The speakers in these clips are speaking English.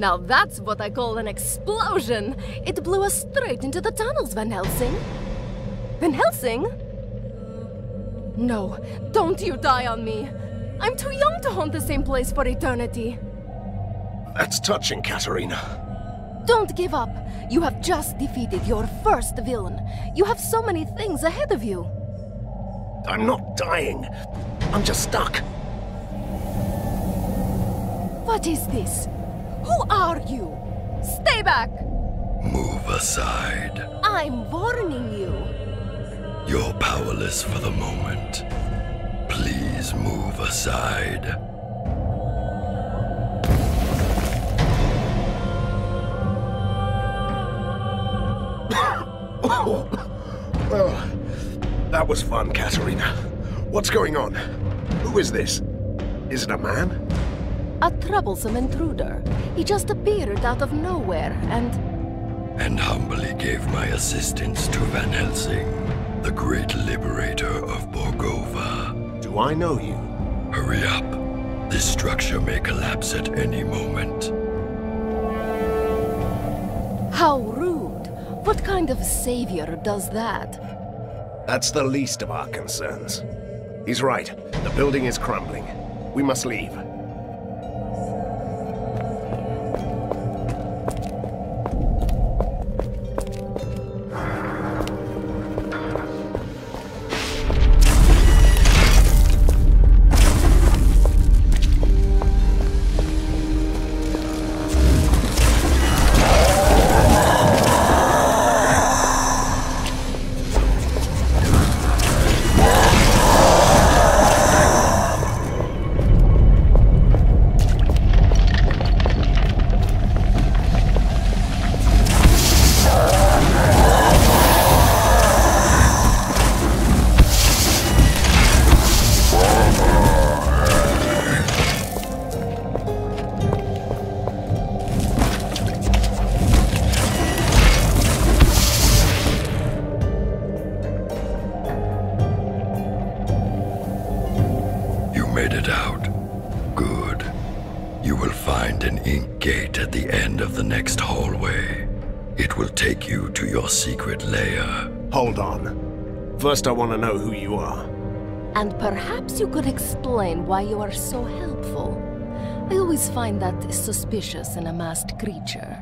Now that's what I call an explosion! It blew us straight into the tunnels, Van Helsing. Van Helsing? No, don't you die on me. I'm too young to haunt the same place for eternity. That's touching, Katerina. Don't give up. You have just defeated your first villain. You have so many things ahead of you. I'm not dying. I'm just stuck. What is this? Who are you? Stay back! Move aside. I'm warning you. You're powerless for the moment. Please move aside. Well, that was fun, Katerina. What's going on? Who is this? Is it a man? A troublesome intruder. He just appeared out of nowhere and humbly gave my assistance to Van Helsing, the great liberator of Borgova. Do I know you? Hurry up. This structure may collapse at any moment. How rude. What kind of savior does that? That's the least of our concerns. He's right. The building is crumbling. We must leave. Secret lair. Hold on. First I want to know who you are. And perhaps you could explain why you are so helpful. I always find that suspicious in a masked creature.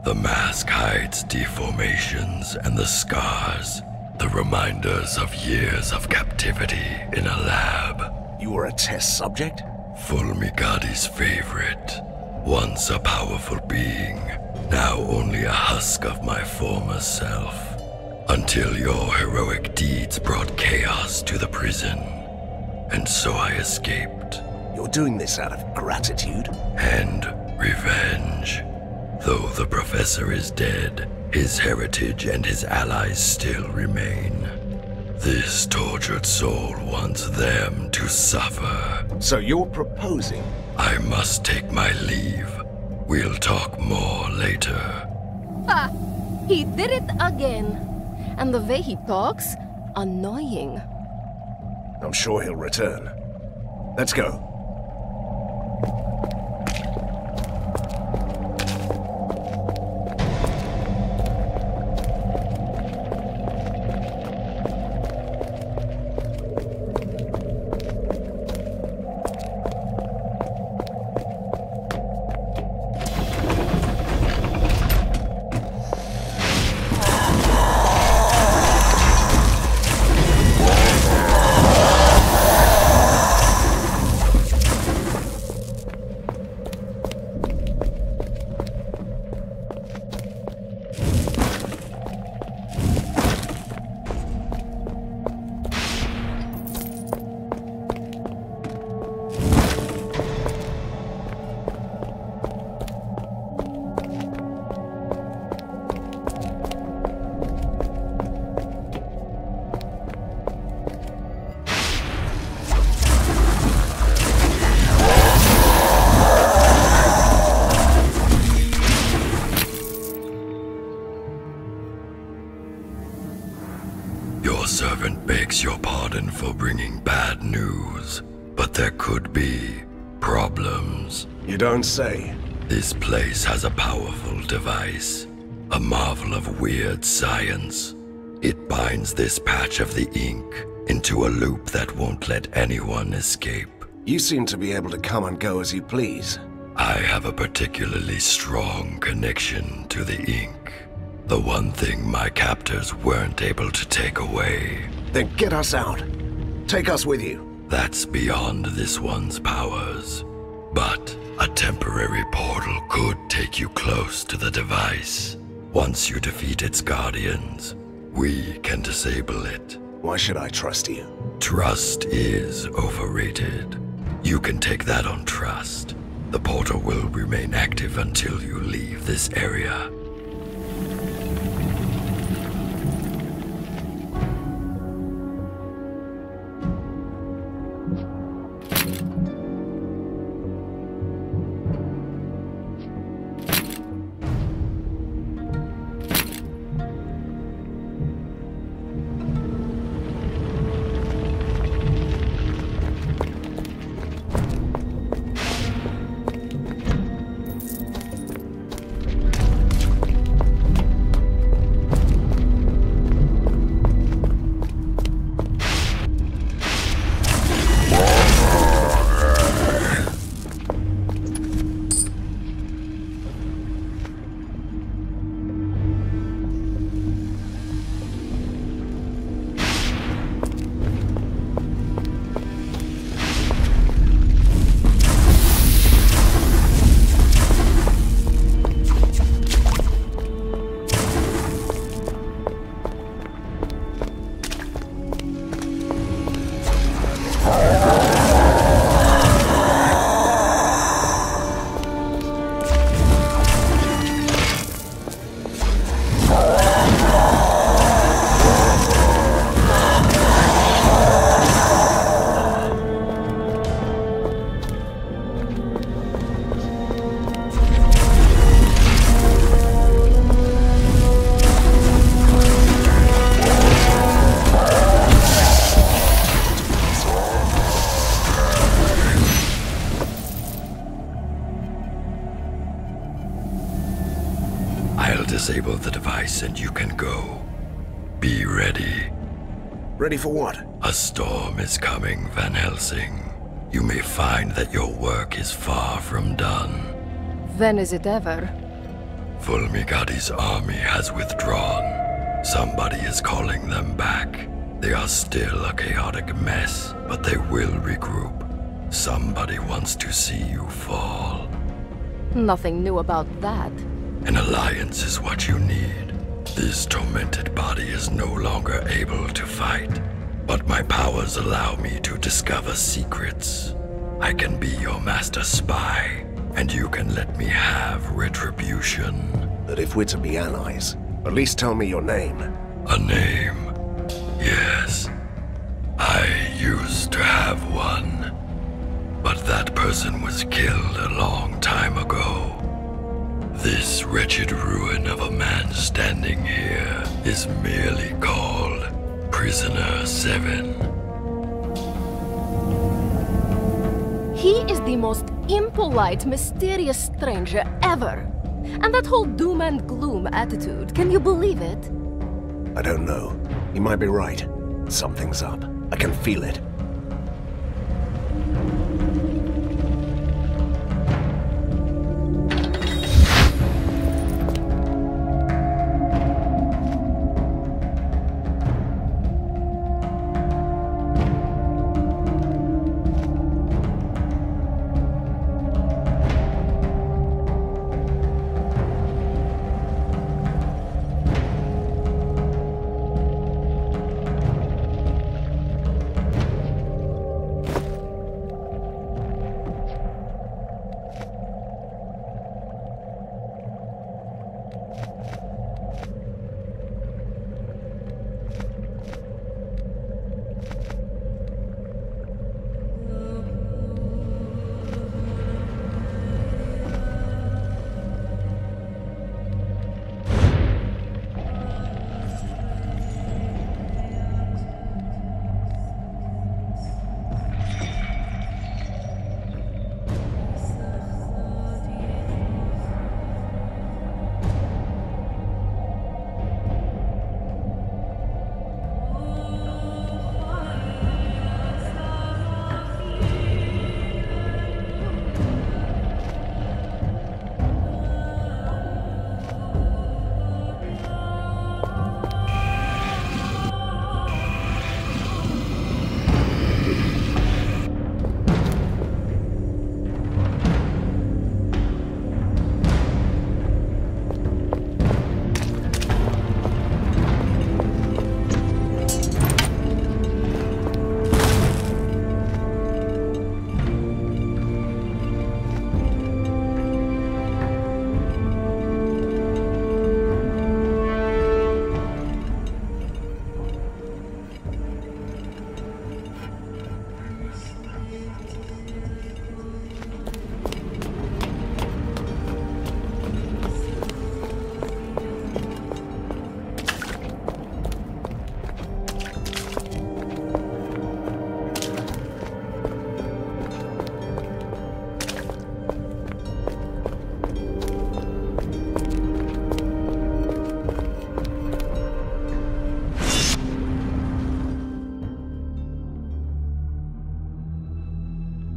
The mask hides deformations and the scars, the reminders of years of captivity in a lab. You were a test subject? Fulmigadi's favorite. Once a powerful being, now only a husk of my former self. Until your heroic deeds brought chaos to the prison. And so I escaped. You're doing this out of gratitude? And revenge. Though the professor is dead, his heritage and his allies still remain. This tortured soul wants them to suffer. So you're proposing? I must take my leave. We'll talk more later. Ha! He did it again. And the way he talks, annoying. I'm sure he'll return. Let's go. Your pardon for bringing bad news, but there could be problems. You don't say. This place has a powerful device, a marvel of weird science. It binds this patch of the ink into a loop that won't let anyone escape. You seem to be able to come and go as you please. I have a particularly strong connection to the ink. The one thing my captors weren't able to take away. Then get us out. Take us with you. That's beyond this one's powers. But a temporary portal could take you close to the device. Once you defeat its guardians, we can disable it. Why should I trust you? Trust is overrated. You can take that on trust. The portal will remain active until you leave this area. Disable the device and you can go. Be ready. Ready for what? A storm is coming, Van Helsing. You may find that your work is far from done. When is it ever? Fulmigadi's army has withdrawn. Somebody is calling them back. They are still a chaotic mess, but they will regroup. Somebody wants to see you fall. Nothing new about that. An alliance is what you need. This tormented body is no longer able to fight, but my powers allow me to discover secrets. I can be your master spy, and you can let me have retribution. But if we're to be allies, at least tell me your name. A name? Yes. I used to have one, but that person was killed a long time ago. This wretched ruin of a man standing here is merely called Prisoner 7. He is the most impolite, mysterious stranger ever. And that whole doom and gloom attitude, can you believe it? I don't know. You might be right. Something's up. I can feel it.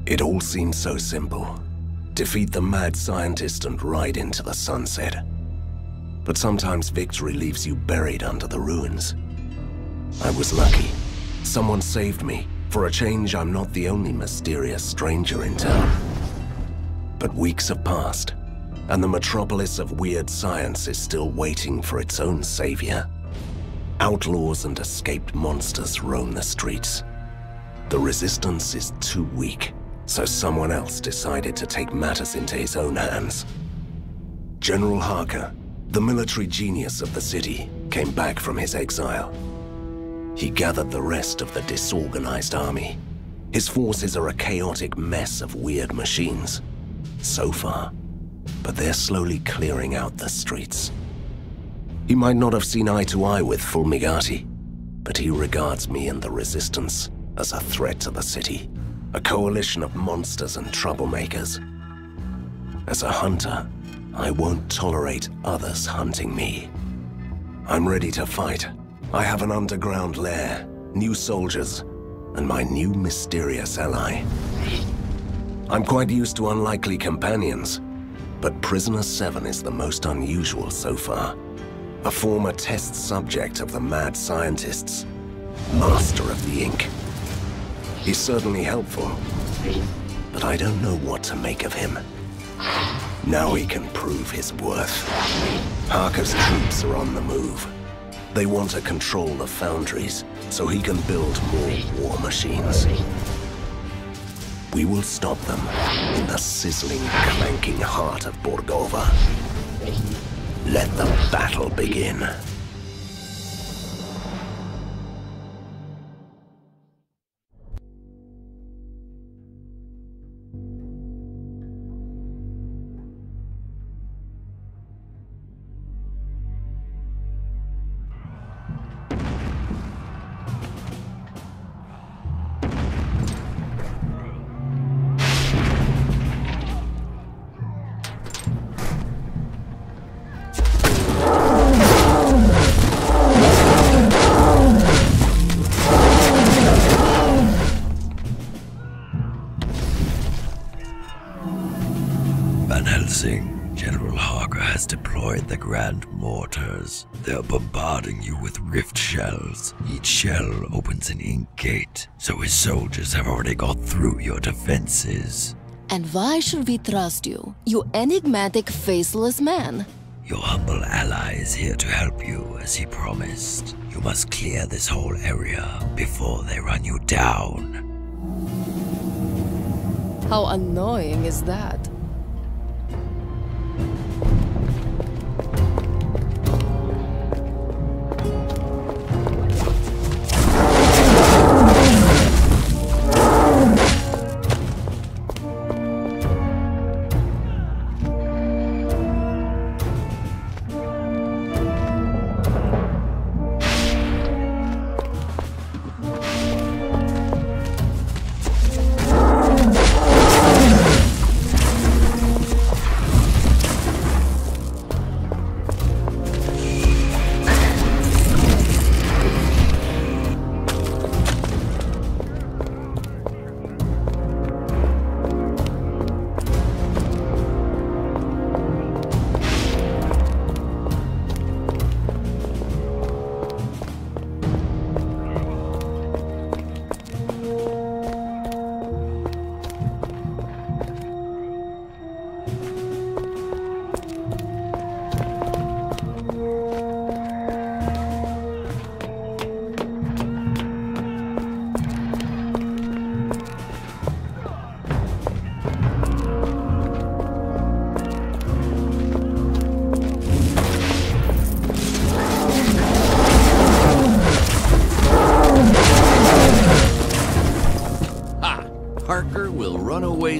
It all seemed so simple. Defeat the mad scientist and ride into the sunset. But sometimes victory leaves you buried under the ruins. I was lucky. Someone saved me. For a change, I'm not the only mysterious stranger in town. But weeks have passed, and the metropolis of weird science is still waiting for its own savior. Outlaws and escaped monsters roam the streets. The resistance is too weak, so someone else decided to take matters into his own hands. General Harker, the military genius of the city, came back from his exile. He gathered the rest of the disorganized army. His forces are a chaotic mess of weird machines. So far, but they're slowly clearing out the streets. He might not have seen eye to eye with Fulmigati, but he regards me and the Resistance as a threat to the city, a coalition of monsters and troublemakers. As a hunter, I won't tolerate others hunting me. I'm ready to fight. I have an underground lair, new soldiers, and my new mysterious ally. I'm quite used to unlikely companions, but Prisoner 7 is the most unusual so far. A former test subject of the mad scientists, master of the ink. He's certainly helpful, but I don't know what to make of him. Now he can prove his worth. Harker's troops are on the move. They want to control the foundries, so he can build more war machines. We will stop them in the sizzling, clanking heart of Borgova. Let the battle begin. Helsing, General Harker has deployed the Grand Mortars. They're bombarding you with rift shells. Each shell opens an ink gate, so his soldiers have already got through your defenses. And why should we trust you, you enigmatic, faceless man? Your humble ally is here to help you, as he promised. You must clear this whole area before they run you down. How annoying is that?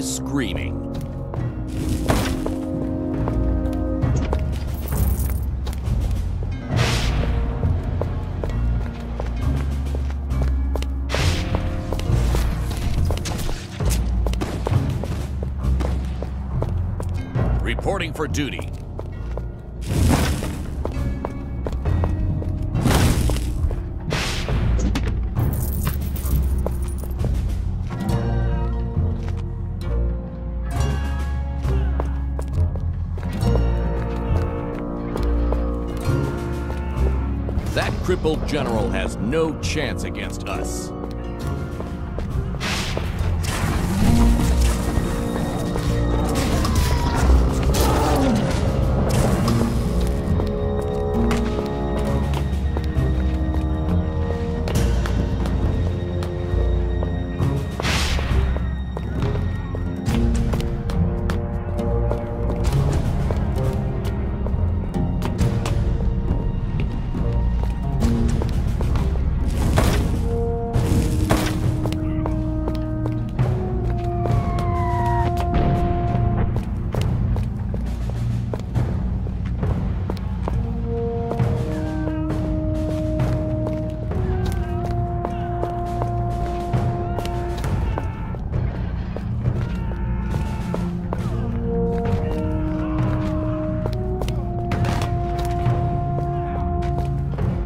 Screaming. Reporting for duty. crippled general has no chance against us.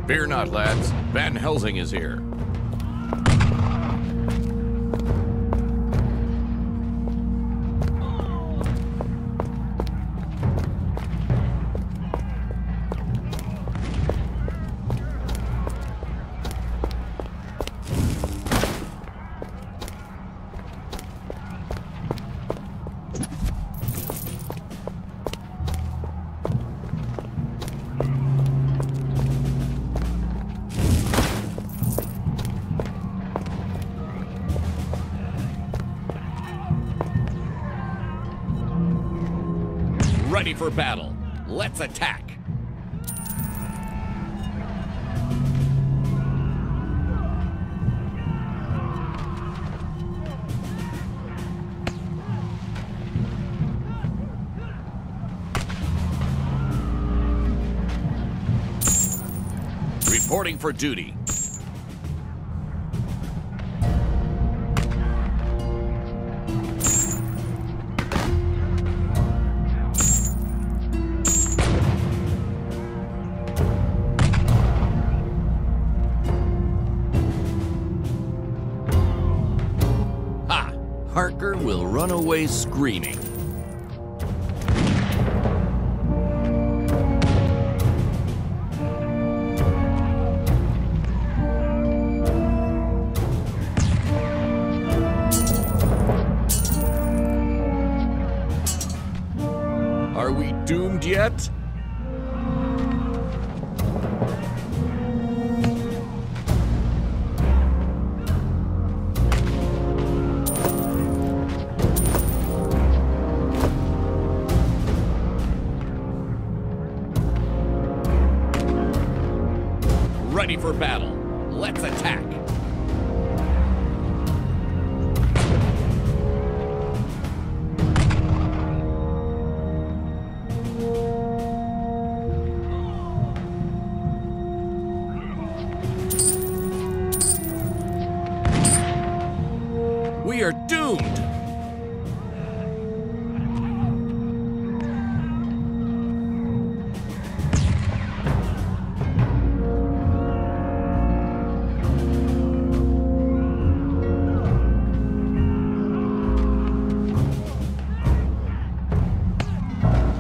Fear not, lads. Van Helsing is here. Ready for battle. Let's attack. Reporting for duty. Harker will run away screaming. Are we doomed yet? Ready for battle. Let's attack. We are doomed.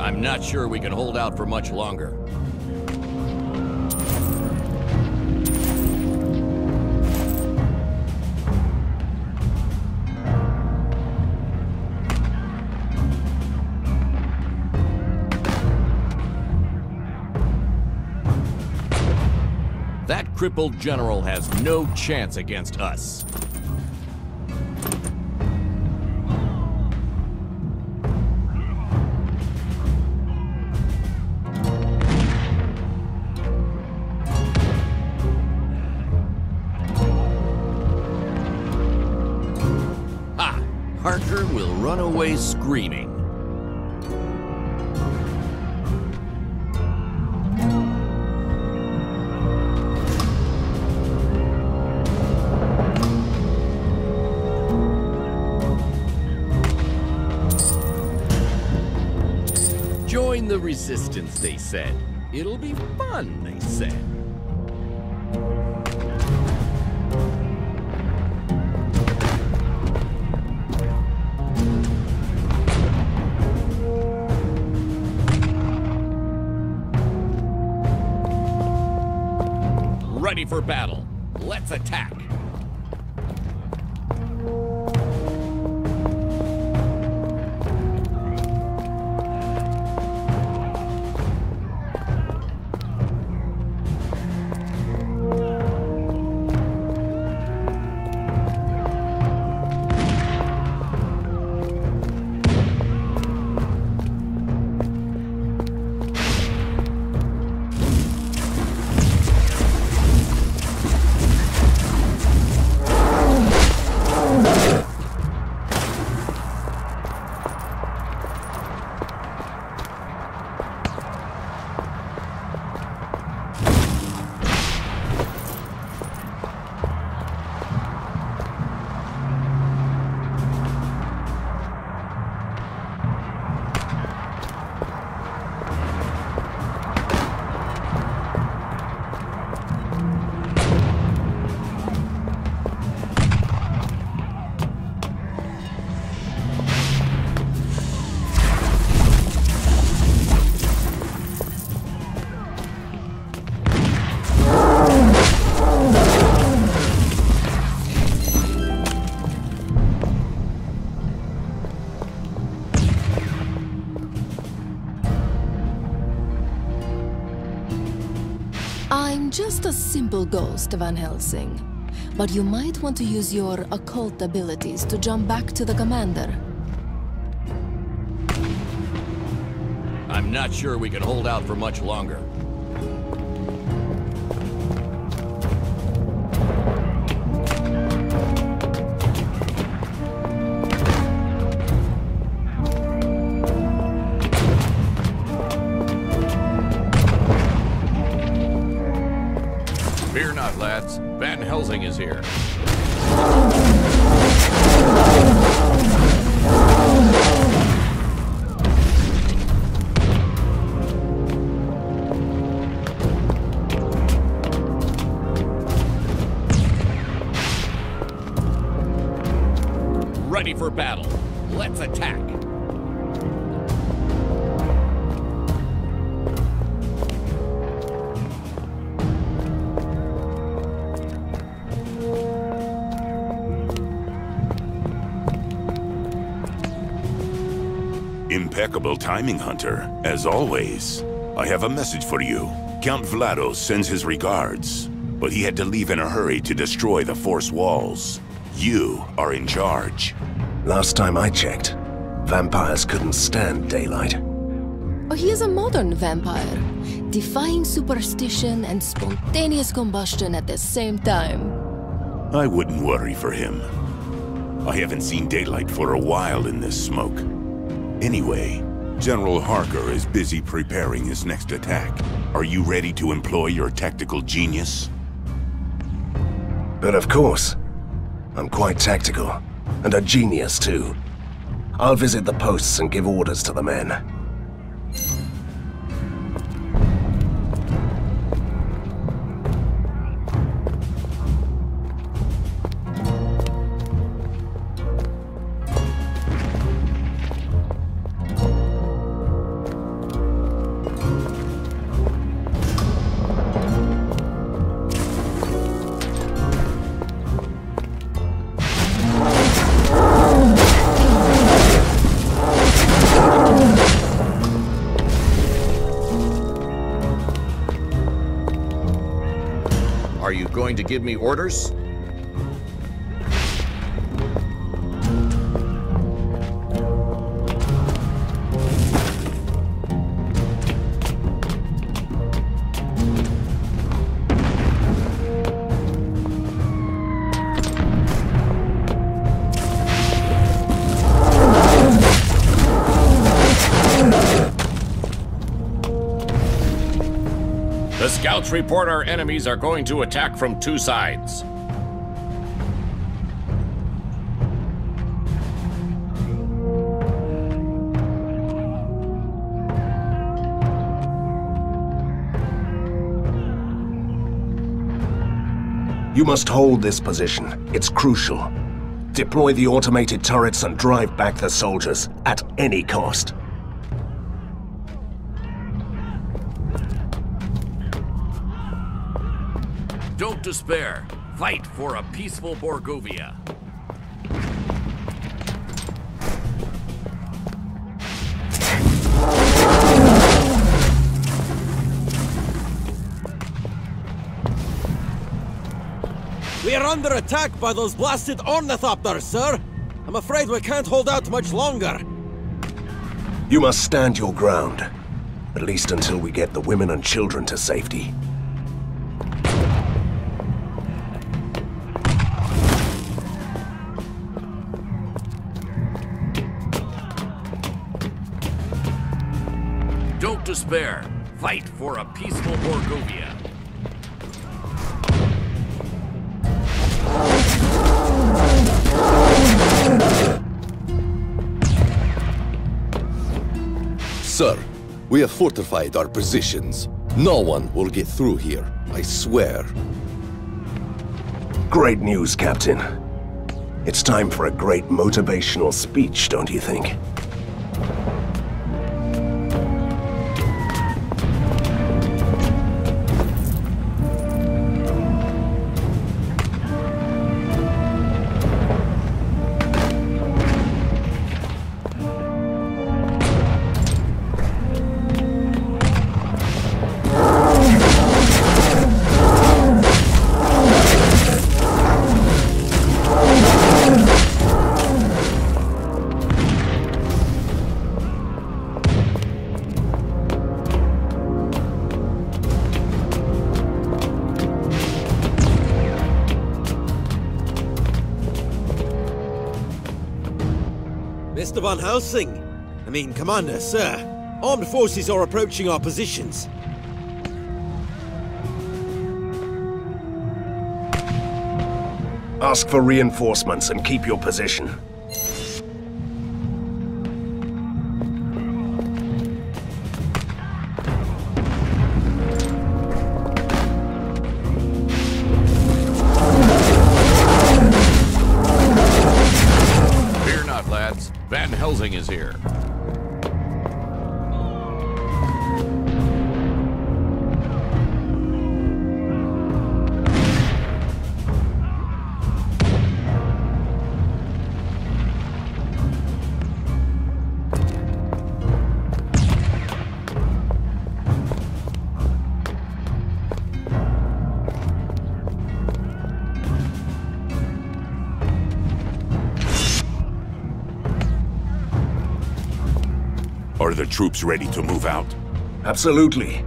I'm not sure we can hold out for much longer. That crippled general has no chance against us. Harker will run away screaming. Join the resistance, they said. It'll be fun, they said. for battle. Let's attack. I'm just a simple ghost, Van Helsing. But you might want to use your occult abilities to jump back to the commander. I'm not sure we can hold out for much longer. Fear not, lads. Van Helsing is here. Ready for battle. Let's attack. Impeccable timing, Hunter, as always. I have a message for you. Count Vlados sends his regards, but he had to leave in a hurry to destroy the Force walls. You are in charge. Last time I checked, vampires couldn't stand daylight. Oh, he is a modern vampire, defying superstition and spontaneous combustion at the same time. I wouldn't worry for him. I haven't seen daylight for a while in this smoke. Anyway, General Harker is busy preparing his next attack. Are you ready to employ your tactical genius? But of course, I'm quite tactical, and a genius too. I'll visit the posts and give orders to the men. Are you going to give me orders? The scouts report our enemies are going to attack from two sides. You must hold this position. It's crucial. Deploy the automated turrets and drive back the soldiers at any cost. Don't despair. Fight for a peaceful Borgovia. We are under attack by those blasted ornithopters, sir! I'm afraid we can't hold out much longer. You must stand your ground. At least until we get the women and children to safety. Don't despair. Fight for a peaceful Borgovia. Sir, we have fortified our positions. No one will get through here, I swear. Great news, Captain. It's time for a great motivational speech, don't you think? Mr. Van Helsing! I mean, Commander, sir. Armed forces are approaching our positions. Ask for reinforcements and keep your position. Van Helsing is here. Are the troops ready to move out? Absolutely.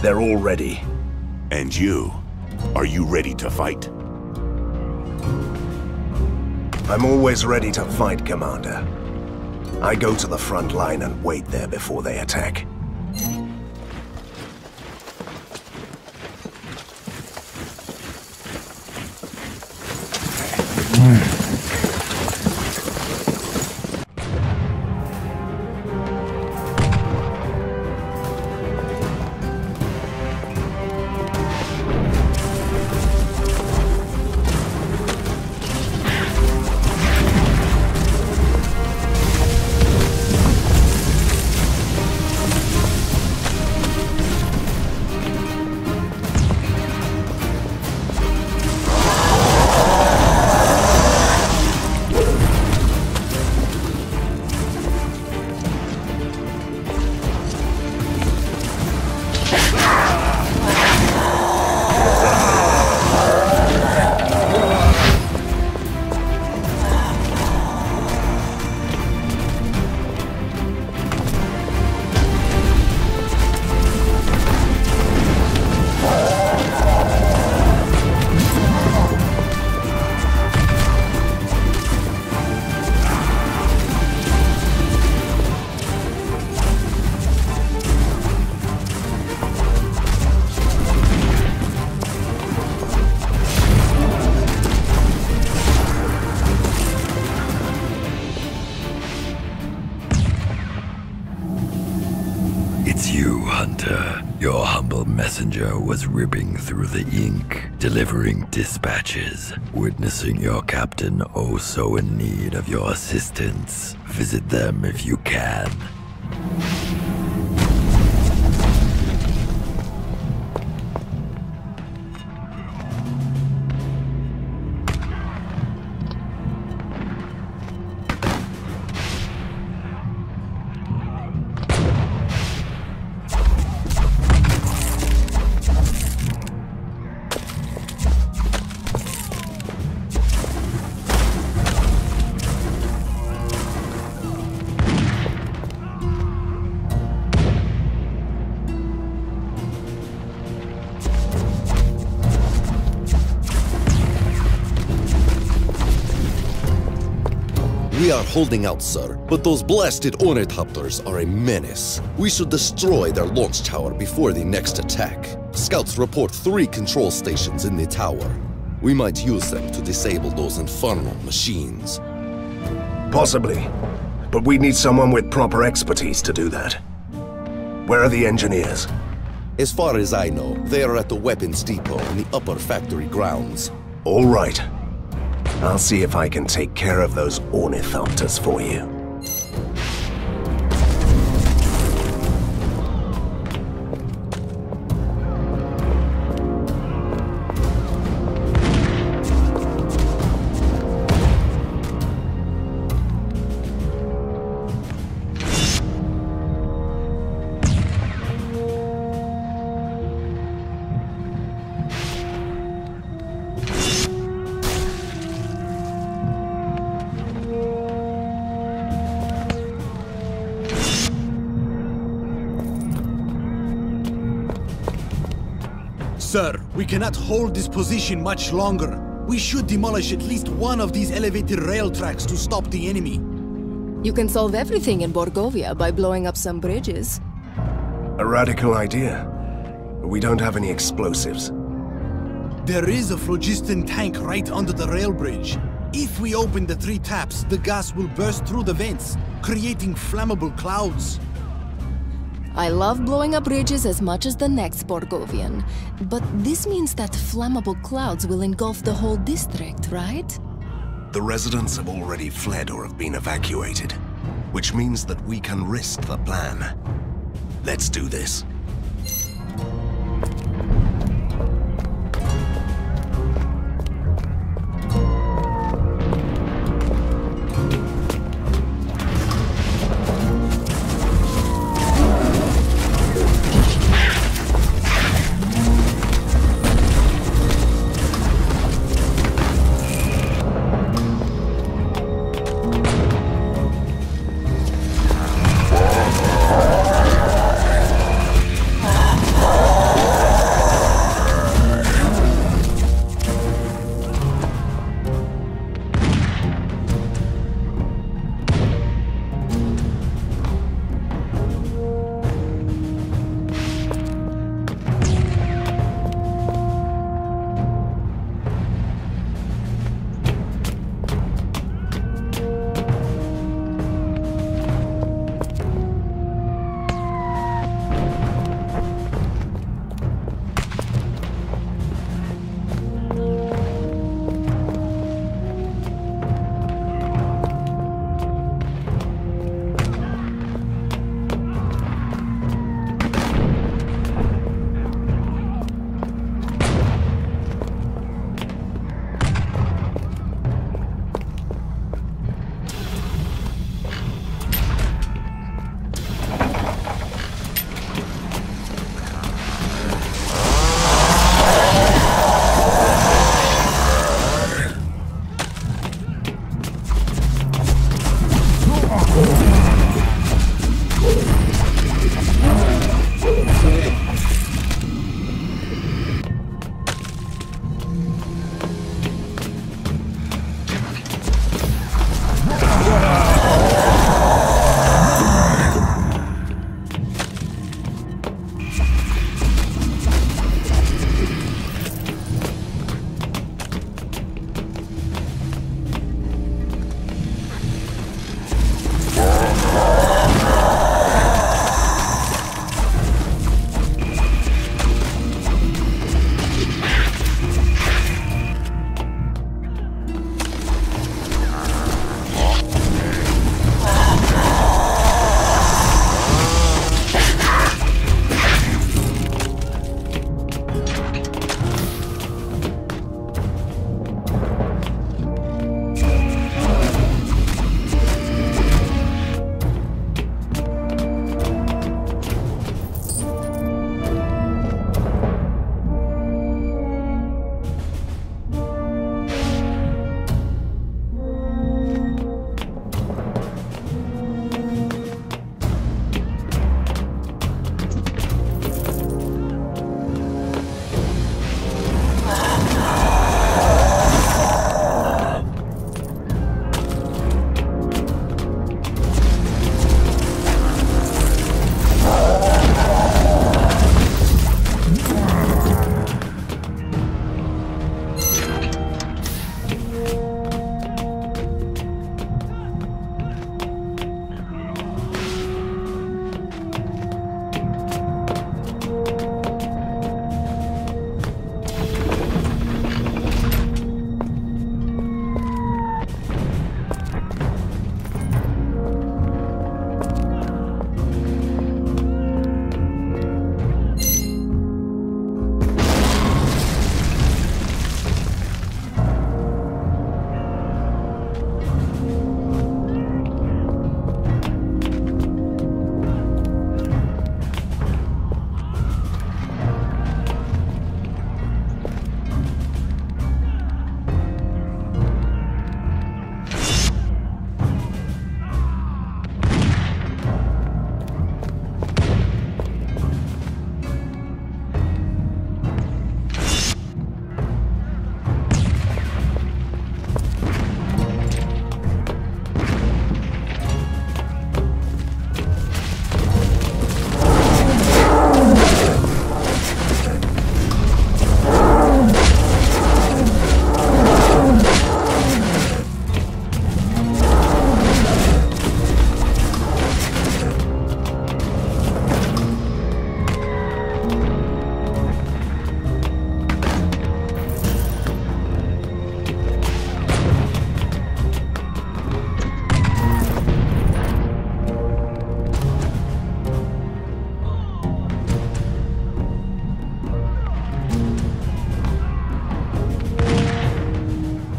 They're all ready. And you? Are you ready to fight? I'm always ready to fight, Commander. I go to the front line and wait there before they attack. It's you, Hunter. Your humble messenger was ripping through the ink, delivering dispatches, witnessing your captain oh so in need of your assistance. Visit them if you can. We are holding out, sir, but those blasted ornithopters are a menace. We should destroy their launch tower before the next attack. Scouts report 3 control stations in the tower. We might use them to disable those infernal machines. Possibly. But we need someone with proper expertise to do that. Where are the engineers? As far as I know, they are at the weapons depot in the upper factory grounds. All right. I'll see if I can take care of those ornithopters for you. Sir, we cannot hold this position much longer. We should demolish at least one of these elevated rail tracks to stop the enemy. You can solve everything in Borgovia by blowing up some bridges. A radical idea. We don't have any explosives. There is a phlogiston tank right under the rail bridge. If we open the 3 taps, the gas will burst through the vents, creating flammable clouds. I love blowing up bridges as much as the next Borgovian. But this means that flammable clouds will engulf the whole district, right? The residents have already fled or have been evacuated, which means that we can risk the plan. Let's do this.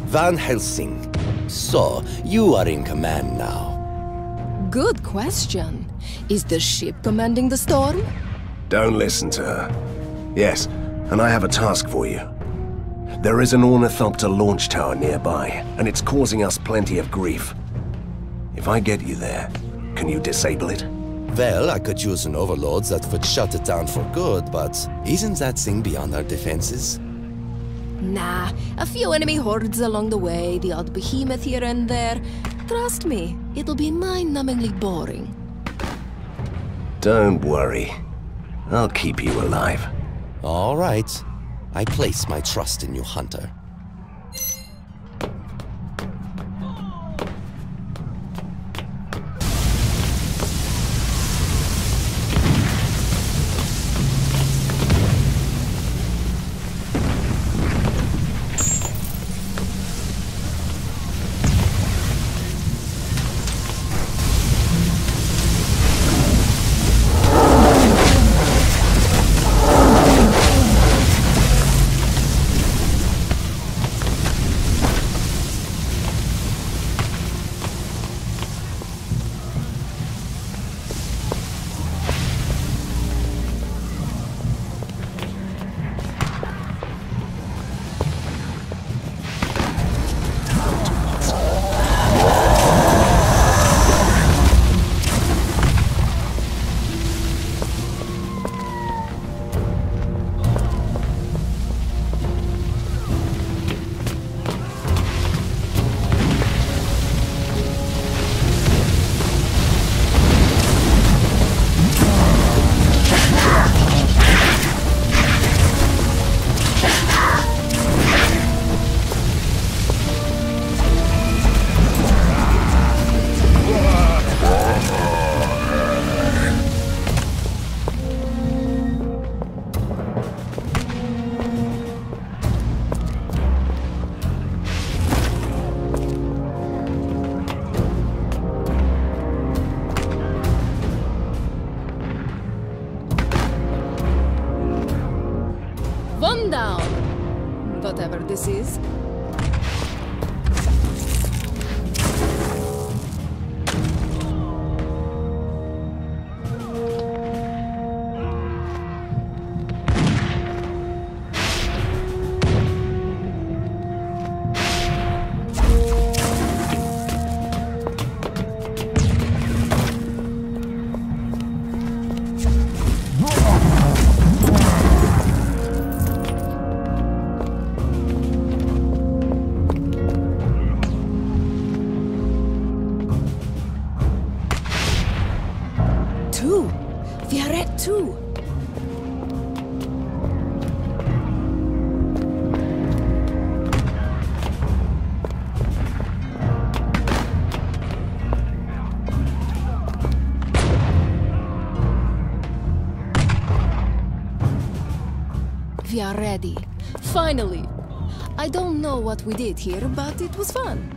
Van Helsing. So, you are in command now. Good question. Is the ship commanding the storm? Don't listen to her. Yes, and I have a task for you. There is an ornithopter launch tower nearby, and it's causing us plenty of grief. If I get you there, can you disable it? Well, I could use an overload that would shut it down for good, but isn't that thing beyond our defenses? Nah, a few enemy hordes along the way, the odd behemoth here and there. Trust me, it'll be mind-numbingly boring. Don't worry. I'll keep you alive. All right. I place my trust in you, Hunter. One down! Whatever this is. We are at 2. We are ready. Finally! I don't know what we did here, but it was fun.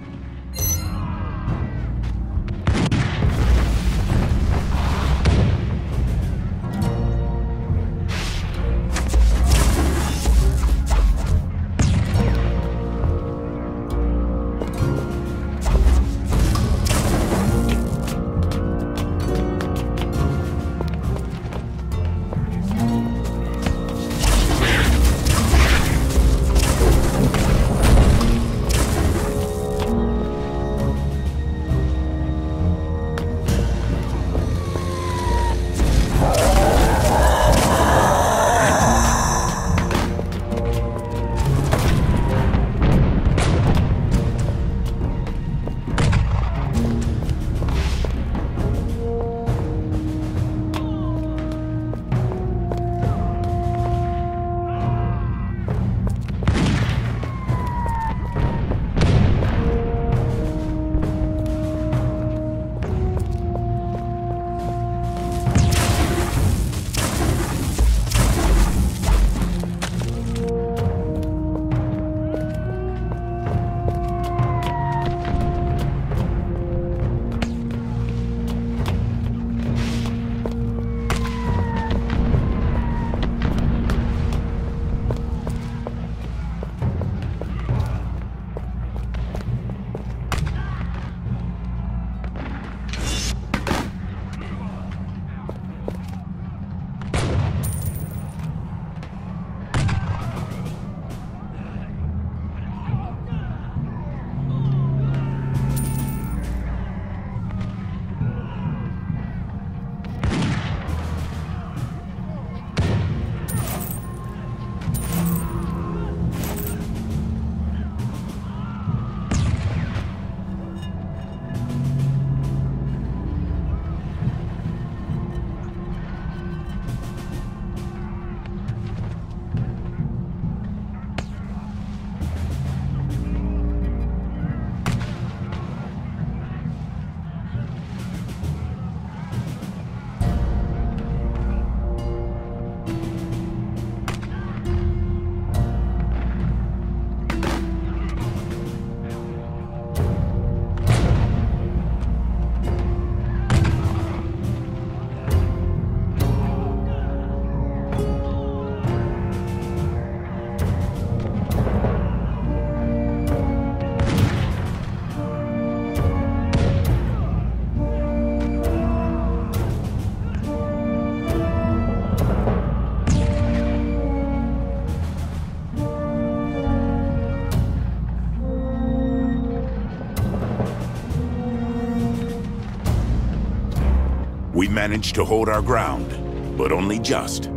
We managed to hold our ground, but only just.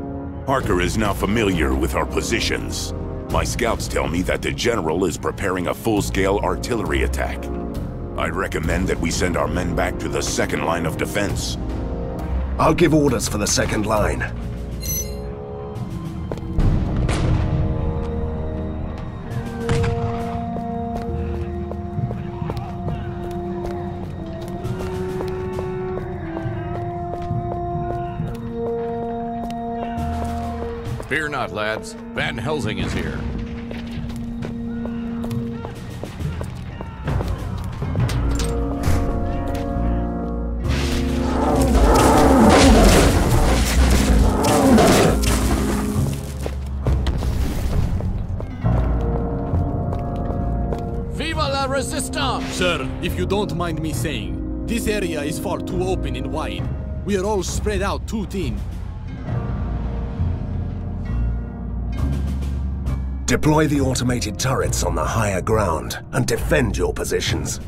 Harker is now familiar with our positions. My scouts tell me that the General is preparing a full-scale artillery attack. I'd recommend that we send our men back to the second line of defense. I'll give orders for the second line. Fear not, lads. Van Helsing is here. Viva la Resistance! Sir, if you don't mind me saying, this area is far too open and wide. We are all spread out too thin. Deploy the automated turrets on the higher ground and defend your positions.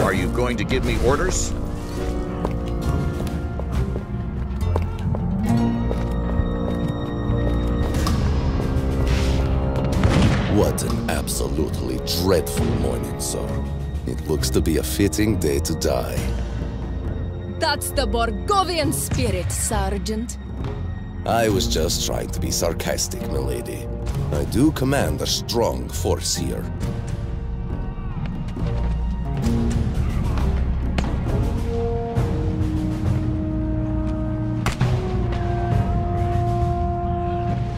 Are you going to give me orders? What an absolutely dreadful morning, sir. It looks to be a fitting day to die. That's the Borgovian spirit, Sergeant. I was just trying to be sarcastic, milady. I do command a strong force here.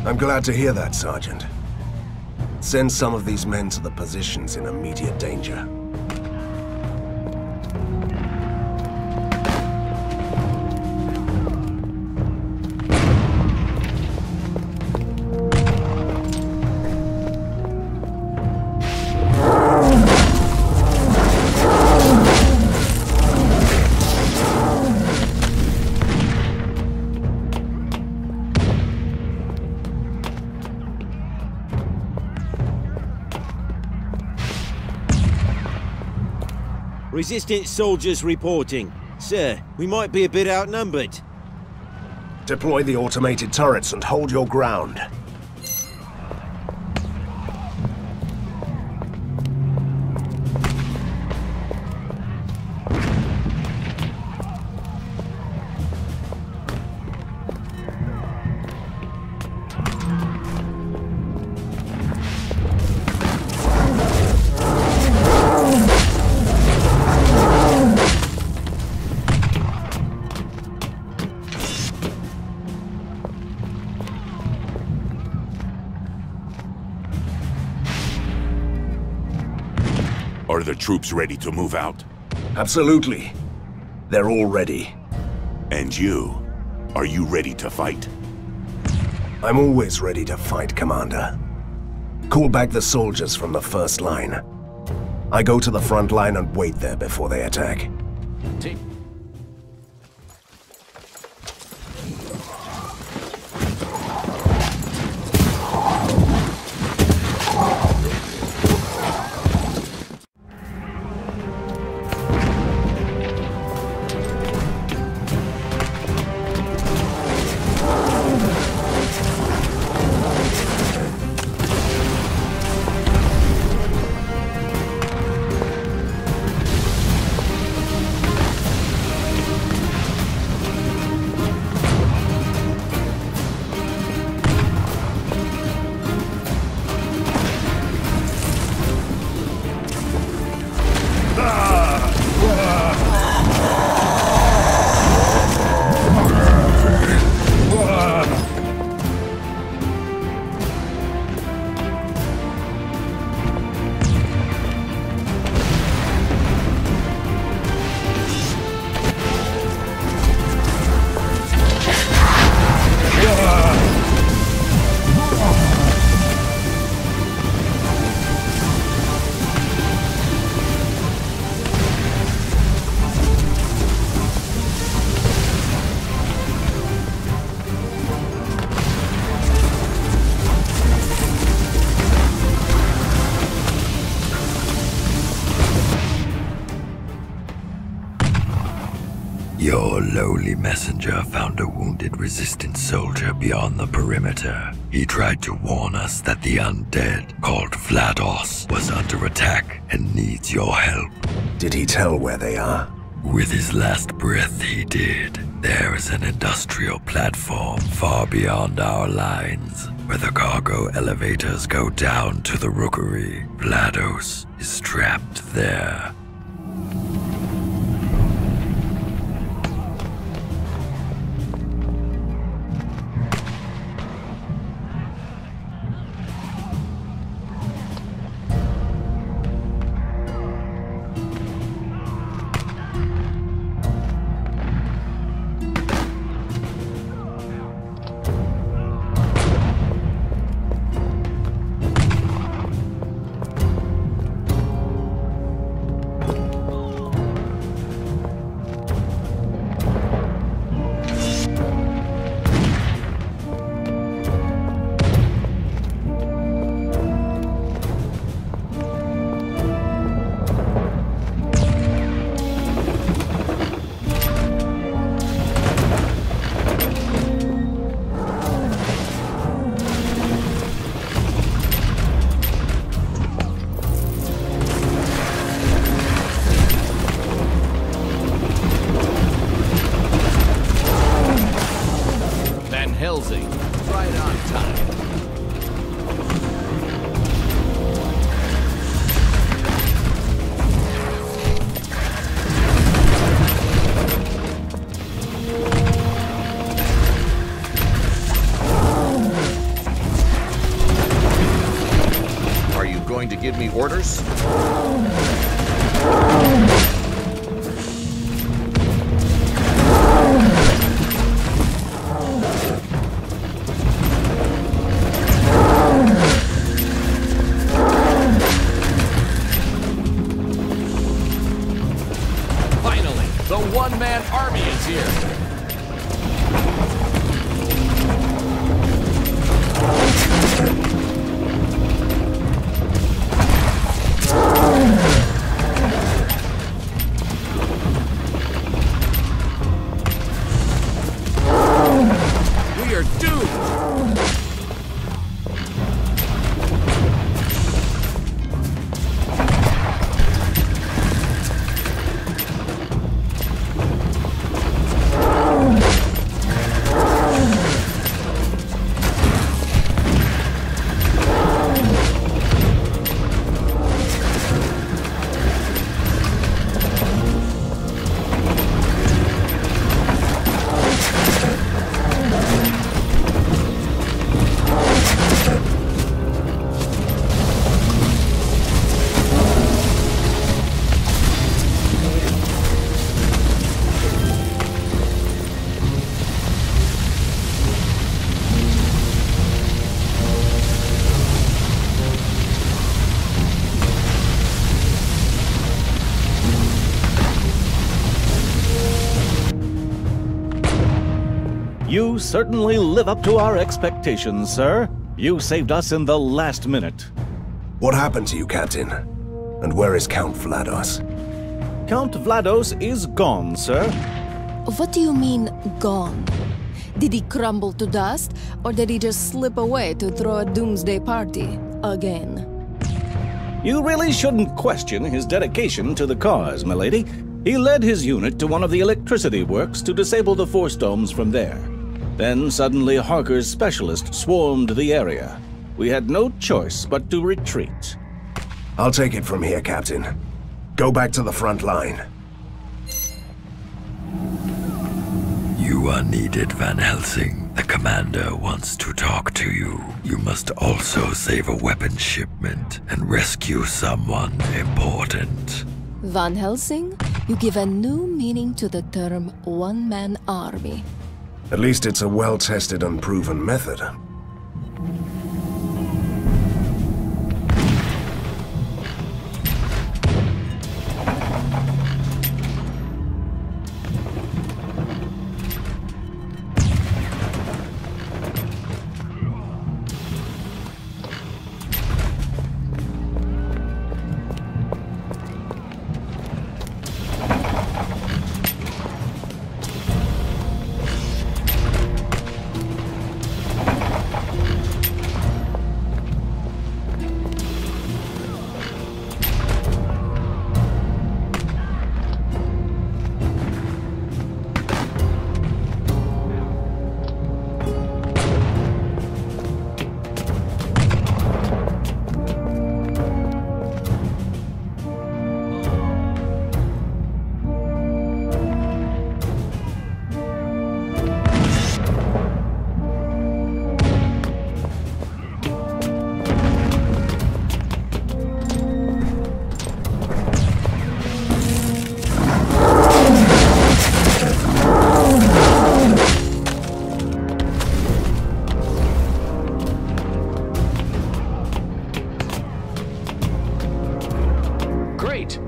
I'm glad to hear that, Sergeant. Send some of these men to the positions in immediate danger. Resistance soldiers reporting. Sir, we might be a bit outnumbered. Deploy the automated turrets and hold your ground. Are the troops ready to move out? Absolutely. They're all ready. And you? Are you ready to fight? I'm always ready to fight, Commander. Call back the soldiers from the first line. I go to the front line and wait there before they attack. lowly messenger found a wounded resistance soldier beyond the perimeter. He tried to warn us that the undead, called Vlados, was under attack and needs your help. Did he tell where they are? With his last breath, he did. There is an industrial platform far beyond our lines, where the cargo elevators go down to the rookery. Vlados is trapped there. Helsing, right on time. Are you going to give me orders? The one-man army is here. We are doomed. You certainly live up to our expectations, sir. You saved us in the last minute. What happened to you, Captain? And where is Count Vlados? Count Vlados is gone, sir. What do you mean, gone? Did he crumble to dust, or did he just slip away to throw a doomsday party again? You really shouldn't question his dedication to the cause, milady. He led his unit to one of the electricity works to disable the force domes from there. Then suddenly Harker's specialist swarmed the area. We had no choice but to retreat. I'll take it from here, Captain. Go back to the front line. You are needed, Van Helsing. The commander wants to talk to you. You must also save a weapons shipment and rescue someone important. Van Helsing, you give a new meaning to the term one-man army. At least it's a well-tested and proven method.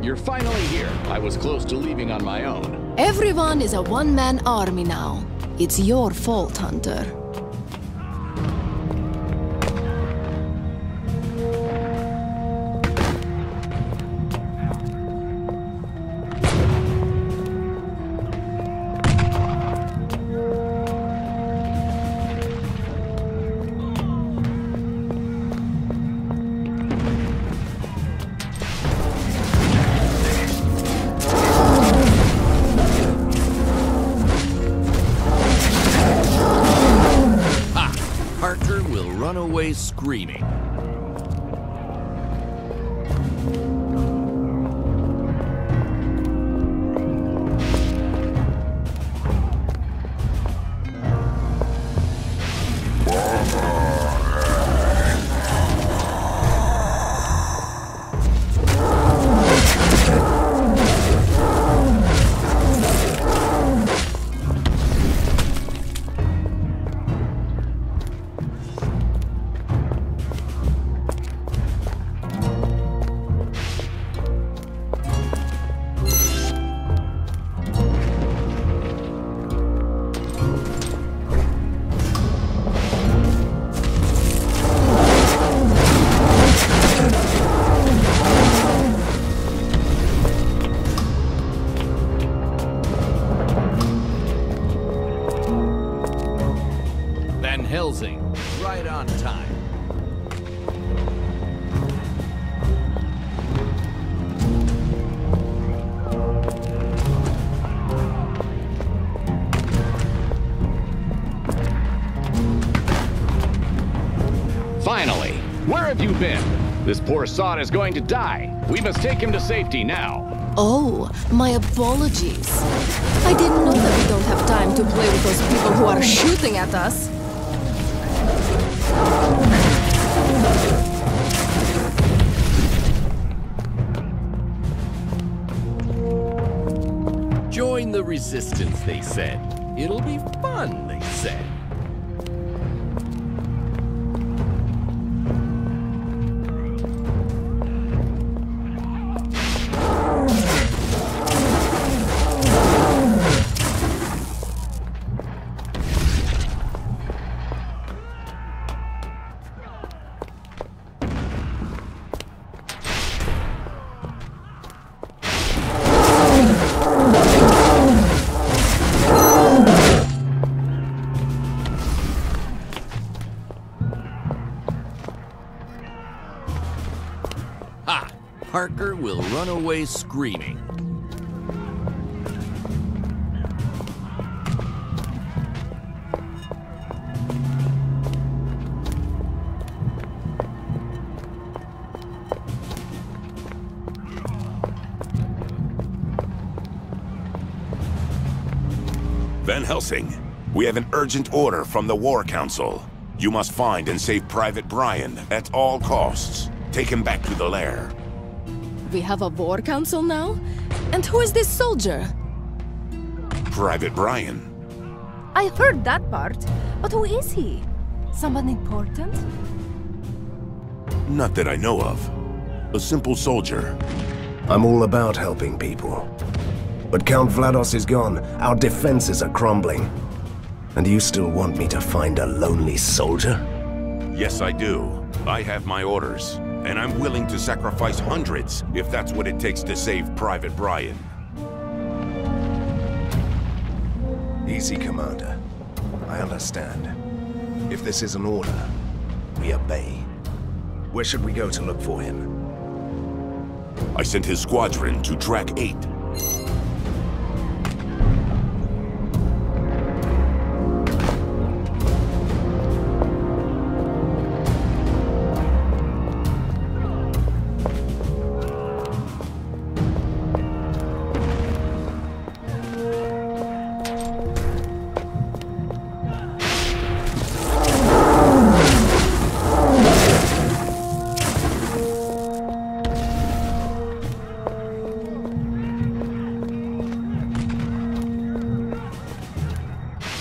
You're finally here. I was close to leaving on my own. Everyone is a one-man army now. It's your fault, Hunter. Screaming. Helsing, right on time. Finally! Where have you been? This poor sod is going to die. We must take him to safety now. Oh, my apologies. I didn't know that we don't have time to play with those people who are shooting at us. Join the resistance, they said. It'll be fun, they said. Parker will run away screaming. Van Helsing, we have an urgent order from the War Council. You must find and save Private Brian at all costs. Take him back to the lair. We have a war council now? And who is this soldier? Private Brian. I heard that part, but who is he? Someone important? Not that I know of. A simple soldier. I'm all about helping people. But Count Vlados is gone. Our defenses are crumbling. And you still want me to find a lonely soldier? Yes, I do. I have my orders. And I'm willing to sacrifice hundreds if that's what it takes to save Private Brian. Easy, Commander. I understand. If this is an order, we obey. Where should we go to look for him? I sent his squadron to Track 8.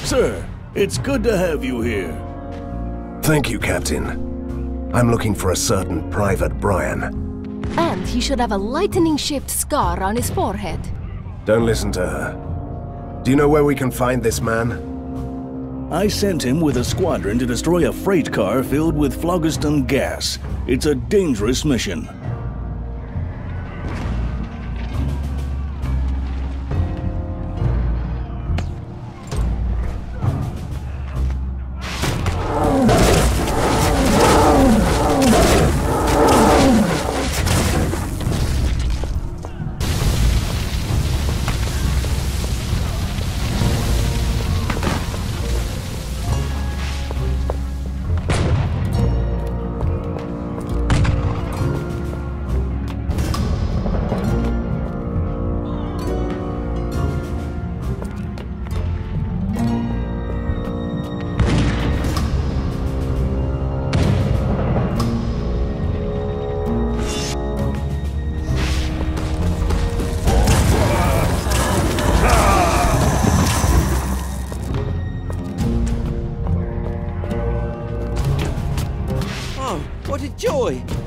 Sir, it's good to have you here. Thank you, Captain. I'm looking for a certain Private Brian. And he should have a lightning-shaped scar on his forehead. Don't listen to her. Do you know where we can find this man? I sent him with a squadron to destroy a freight car filled with phlogiston gas. It's a dangerous mission.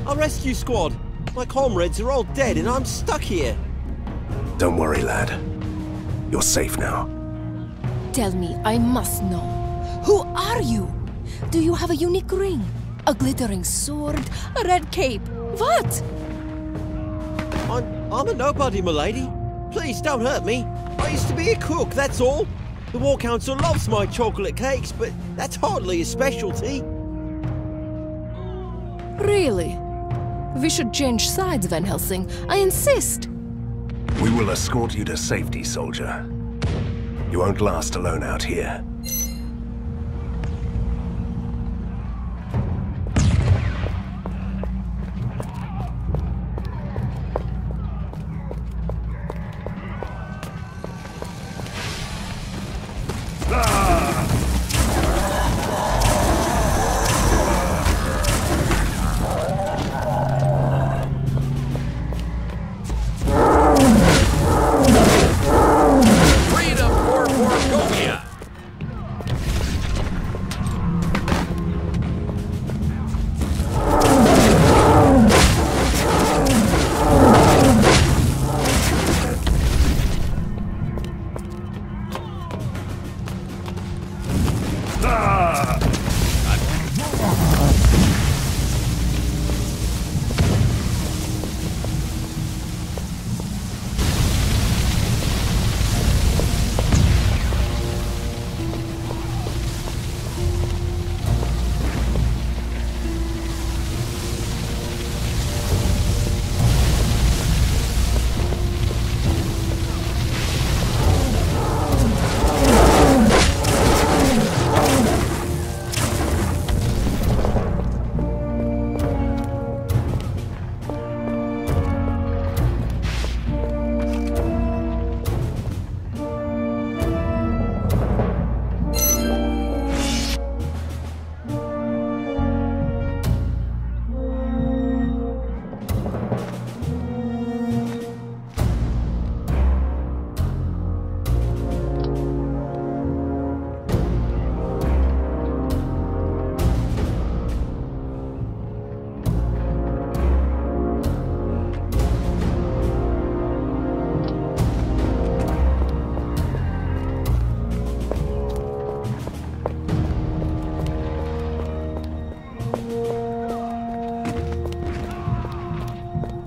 Our rescue squad! My comrades are all dead and I'm stuck here! Don't worry, lad. You're safe now. Tell me, I must know. Who are you? Do you have a unique ring? A glittering sword? A red cape? What? I'm a nobody, milady. Please don't hurt me. I used to be a cook, that's all. The War Council loves my chocolate cakes, but that's hardly a specialty. Really? We should change sides, Van Helsing. I insist. We will escort you to safety, soldier. You won't last alone out here.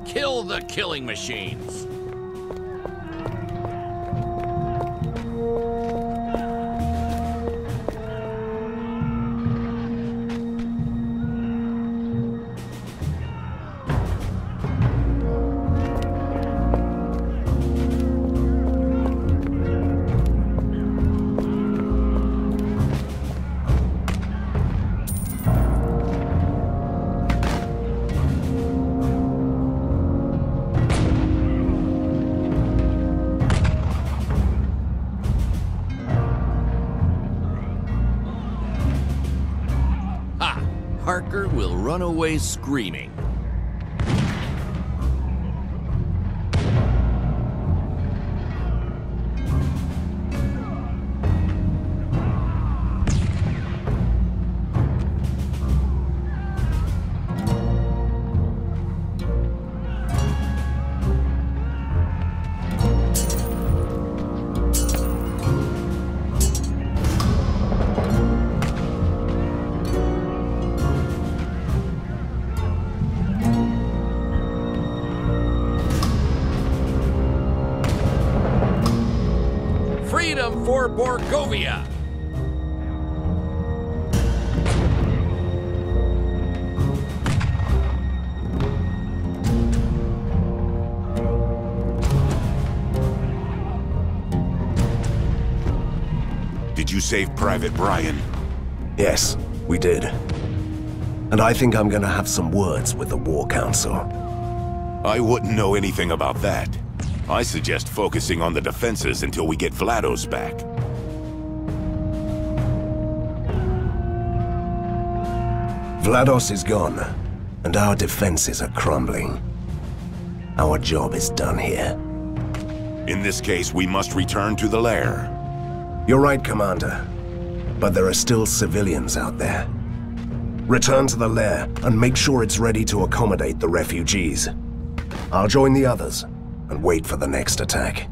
Kill the killing machines! Harker will run away screaming. for Borgovia! Did you save Private Brian? Yes, we did. And I think I'm gonna have some words with the War Council. I wouldn't know anything about that. I suggest focusing on the defenses until we get Vlados back. Vlados is gone, and our defenses are crumbling. Our job is done here. In this case, we must return to the lair. You're right, Commander. But there are still civilians out there. Return to the lair and make sure it's ready to accommodate the refugees. I'll join the others and wait for the next attack.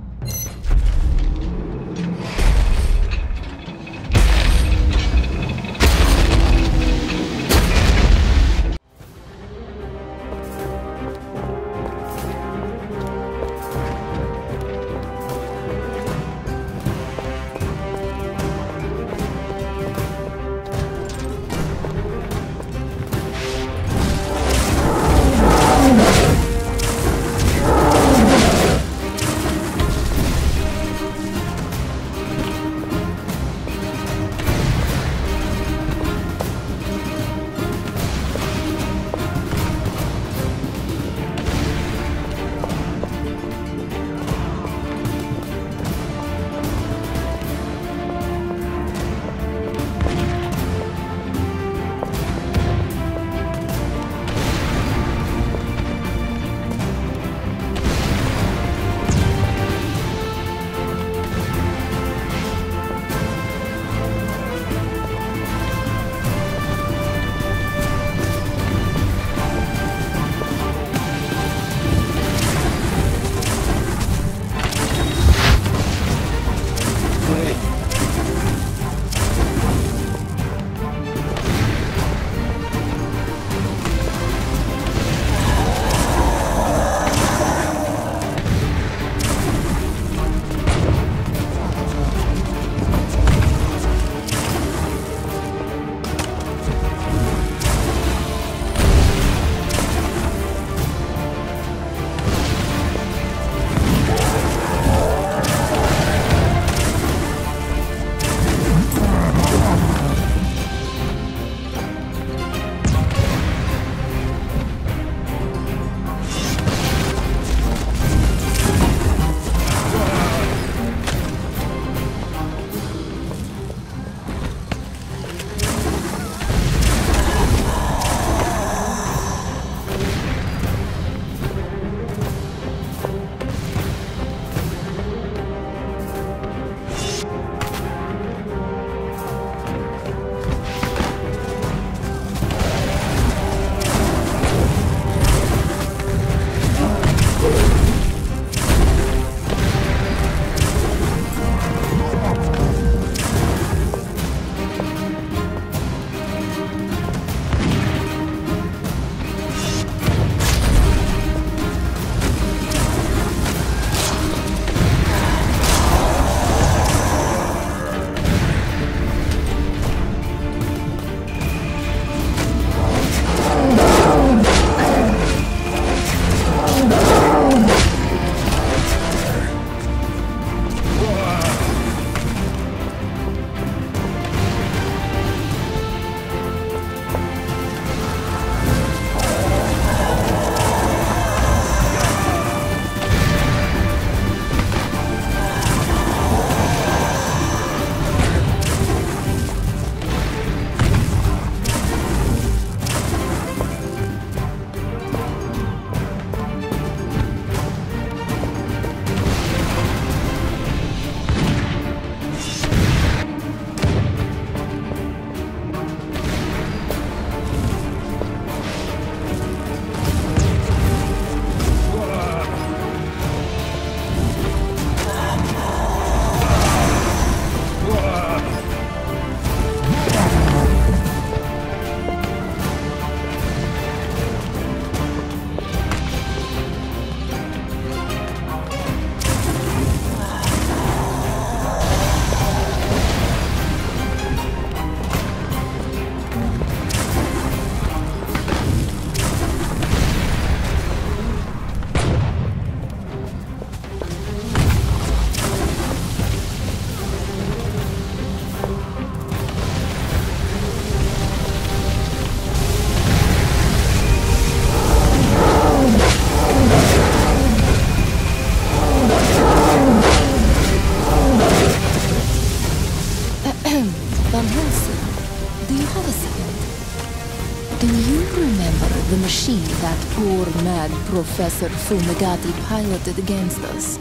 Do you remember the machine that poor mad Professor Fumigati piloted against us?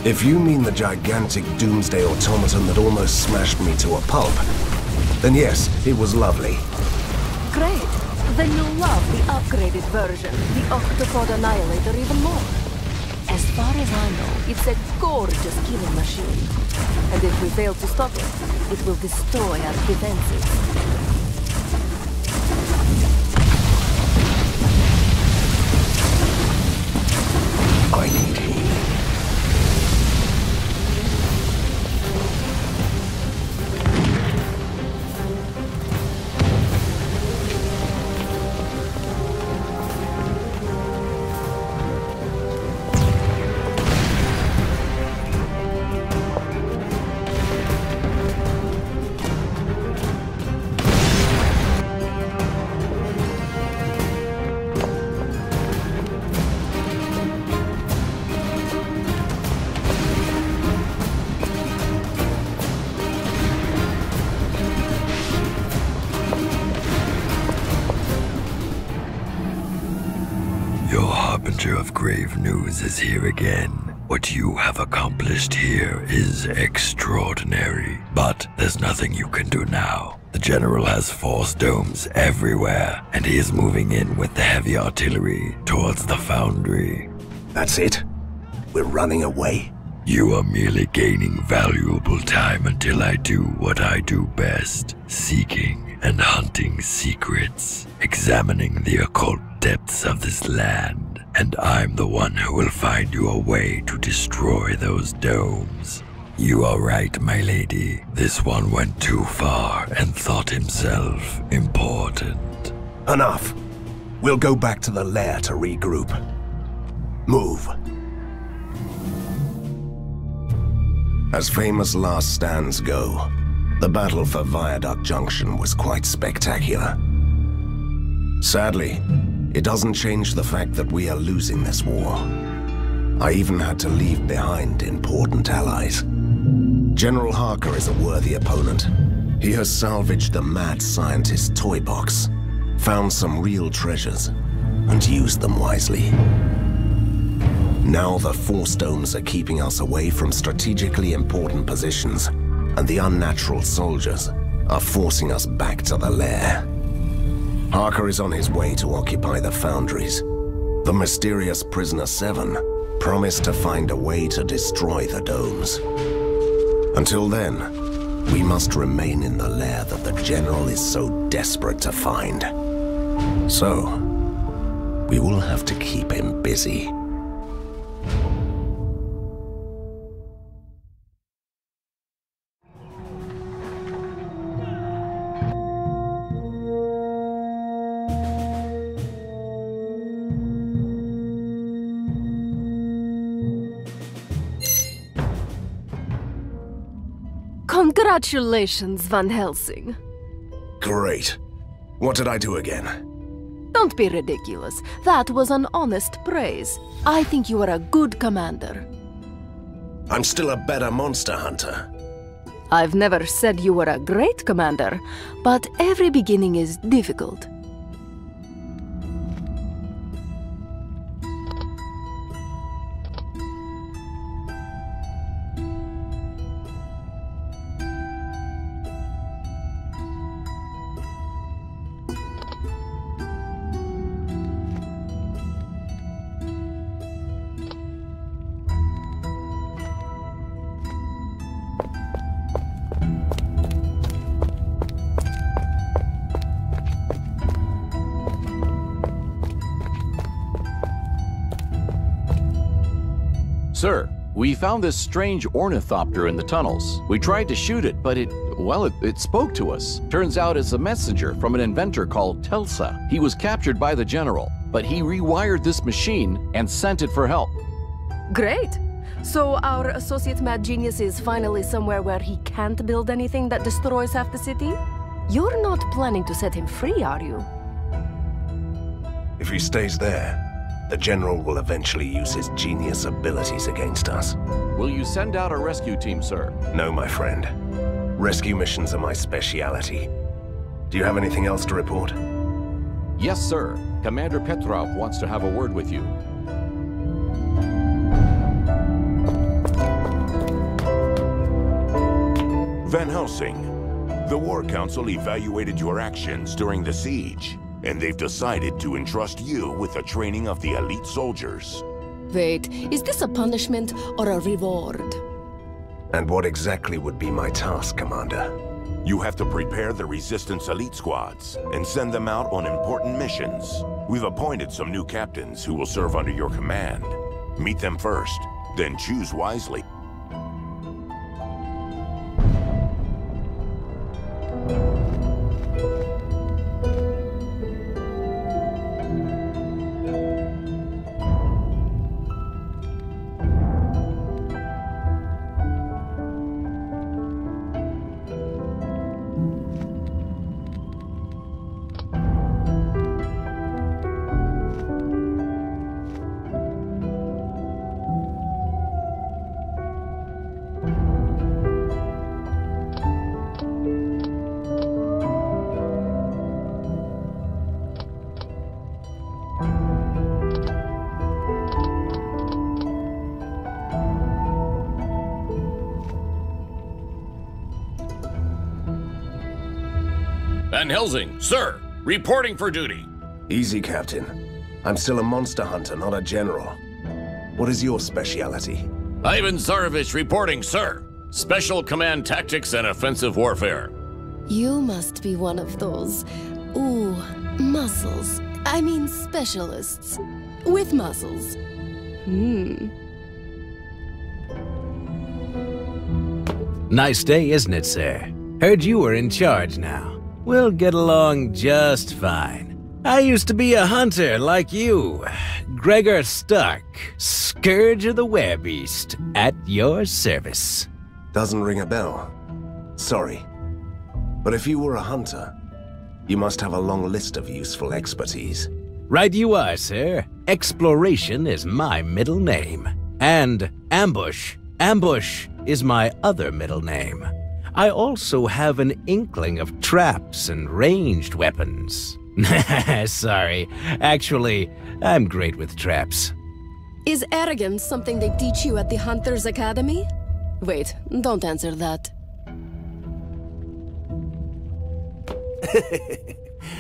If you mean the gigantic doomsday automaton that almost smashed me to a pulp, then yes, it was lovely. Great. Then you'll love the upgraded version, the Octopod Annihilator, even more. As far as I know, it's a gorgeous killing machine. And if we fail to stop it, it will destroy our defenses. I need healing. Of grave news is here again. What you have accomplished here is extraordinary, but there's nothing you can do now. The General has force domes everywhere, and he is moving in with the heavy artillery towards the foundry. That's it? We're running away? You are merely gaining valuable time until I do what I do best, seeking and hunting secrets, examining the occult depths of this land. And I'm the one who will find you a way to destroy those domes. You are right, my lady. This one went too far and thought himself important. Enough. We'll go back to the lair to regroup. Move. As famous last stands go, the battle for Viaduct Junction was quite spectacular. Sadly, it doesn't change the fact that we are losing this war. I even had to leave behind important allies. General Harker is a worthy opponent. He has salvaged the mad scientist's toy box, found some real treasures, and used them wisely. Now the force domes are keeping us away from strategically important positions, and the unnatural soldiers are forcing us back to the lair. Harker is on his way to occupy the foundries. The mysterious Prisoner 7 promised to find a way to destroy the domes. Until then, we must remain in the lair that the General is so desperate to find. So, we will have to keep him busy. Congratulations, Van Helsing. Great. What did I do again? Don't be ridiculous. That was an honest praise. I think you are a good commander. I'm still a better monster hunter. I've never said you were a great commander, but every beginning is difficult. Sir, we found this strange ornithopter in the tunnels. We tried to shoot it, but it spoke to us. Turns out it's a messenger from an inventor called Telsa. He was captured by the General, but he rewired this machine and sent it for help. Great! So our associate mad genius is finally somewhere where he can't build anything that destroys half the city? You're not planning to set him free, are you? If he stays there, the General will eventually use his genius abilities against us. Will you send out a rescue team, sir? No, my friend. Rescue missions are my speciality. Do you have anything else to report? Yes, sir. Commander Petrov wants to have a word with you. Van Helsing, the War Council evaluated your actions during the siege, and they've decided to entrust you with the training of the elite soldiers. Wait, is this a punishment or a reward? And what exactly would be my task, Commander? You have to prepare the Resistance elite squads and send them out on important missions. We've appointed some new captains who will serve under your command. Meet them first, then choose wisely. Van Helsing, sir, reporting for duty. Easy, Captain. I'm still a monster hunter, not a general. What is your specialty? Ivan Tsarevich reporting, sir. Special Command Tactics and Offensive Warfare. You must be one of those, muscles. I mean specialists. With muscles. Nice day, isn't it, sir? Heard you were in charge now. We'll get along just fine. I used to be a hunter like you. Gregor Stark, Scourge of the Werebeast, at your service. Doesn't ring a bell. Sorry. But if you were a hunter, you must have a long list of useful expertise. Right you are, sir. Exploration is my middle name. And Ambush. Ambush is my other middle name. I also have an inkling of traps and ranged weapons. Sorry. Actually, I'm great with traps. Is arrogance something they teach you at the Hunters Academy? Wait, don't answer that.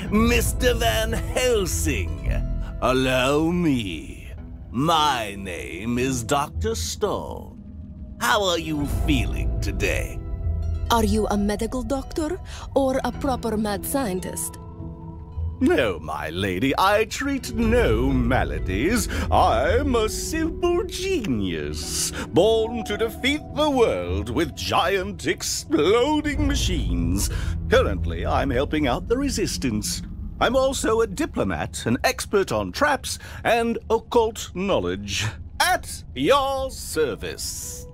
Mr. Van Helsing, allow me. My name is Dr. Stone. How are you feeling today? Are you a medical doctor or a proper mad scientist? No, my lady, I treat no maladies. I'm a simple genius, born to defeat the world with giant exploding machines. Currently, I'm helping out the Resistance. I'm also a diplomat, an expert on traps and occult knowledge. At your service.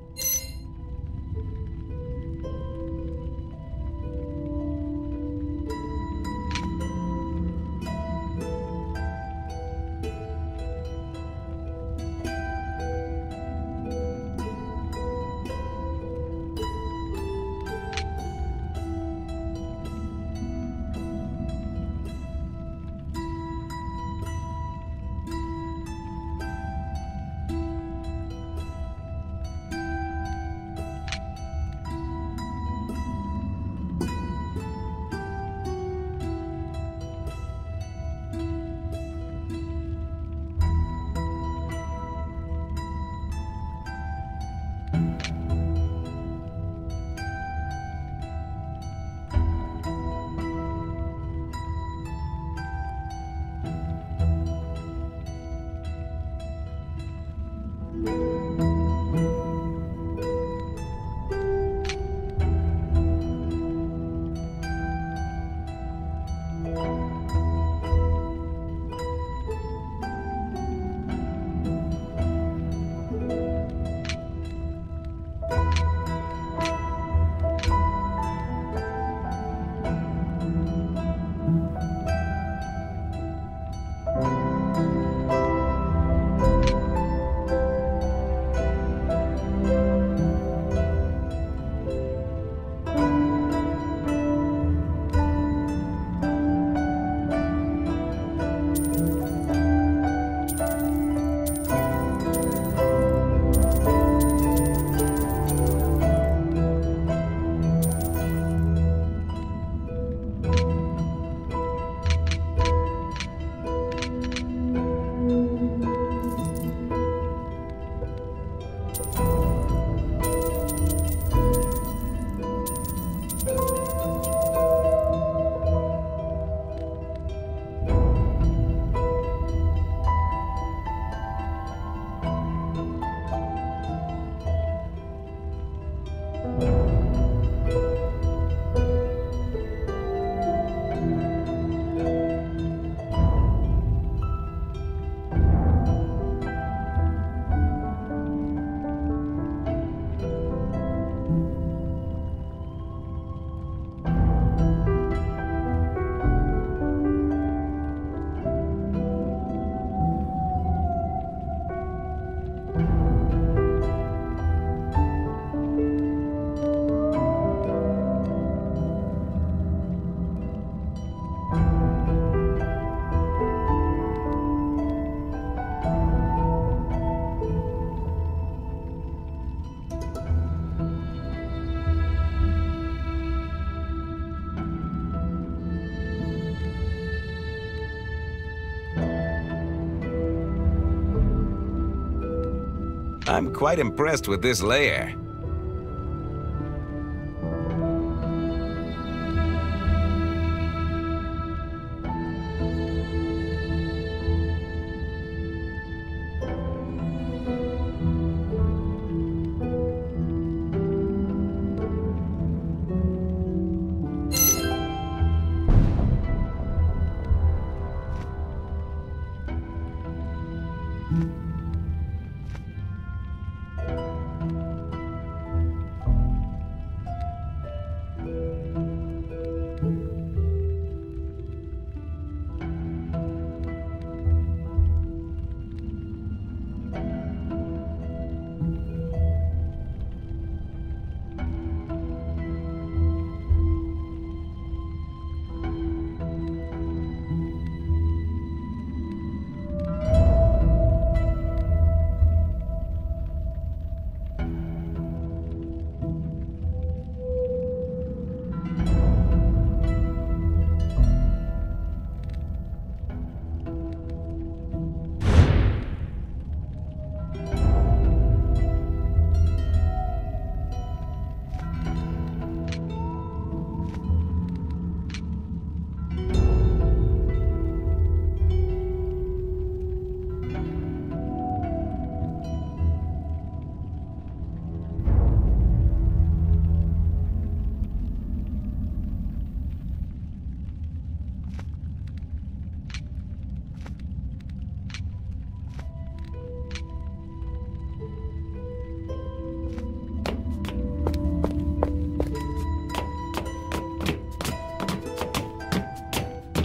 I'm quite impressed with this lair.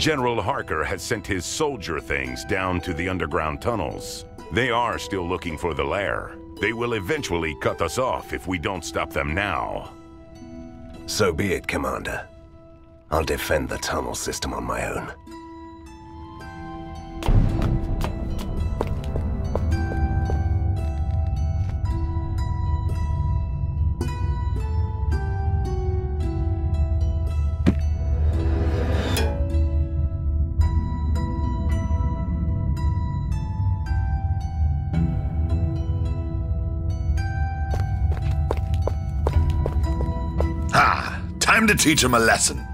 General Harker has sent his soldier things down to the underground tunnels. They are still looking for the lair. They will eventually cut us off if we don't stop them now. So be it, Commander. I'll defend the tunnel system on my own. Time to teach him a lesson.